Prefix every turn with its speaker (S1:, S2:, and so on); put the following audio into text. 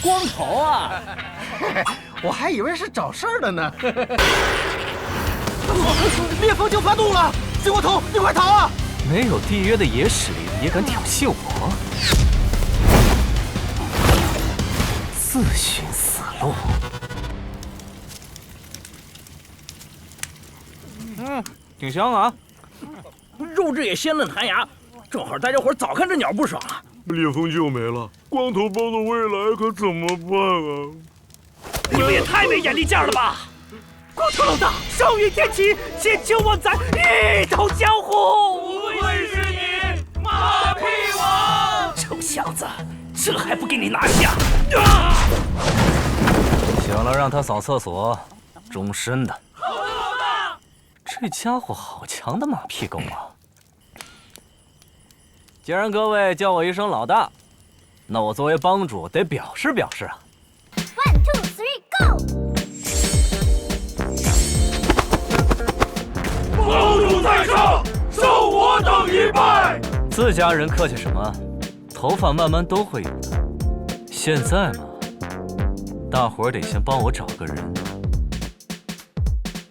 S1: 光头啊！
S2: 我还以为是找事儿的呢。
S1: 烈风就发怒了，金光头，你快逃啊！
S3: 没有缔约的野史力也敢挑衅我，自寻死路。挺香啊，
S1: 肉质也鲜嫩弹牙，正好大家伙早看这鸟不爽了。
S4: 烈风就没了，光头包的未来可怎么办啊？
S1: 你们也太没眼力见儿了吧！光头老大，少云天启，千秋万载，一统江湖。不愧是你，马屁王！臭小子，这还不给你拿下？
S3: 醒了让他扫厕所，终身的。这家伙好强的马屁功啊！既然各位叫我一声老大，那我作为帮主得表示表示啊。
S5: One two three go！
S4: 帮主在上，受我等一拜。
S3: 自家人客气什么？头发慢慢都会有的。现在嘛，大伙儿得先帮我找个人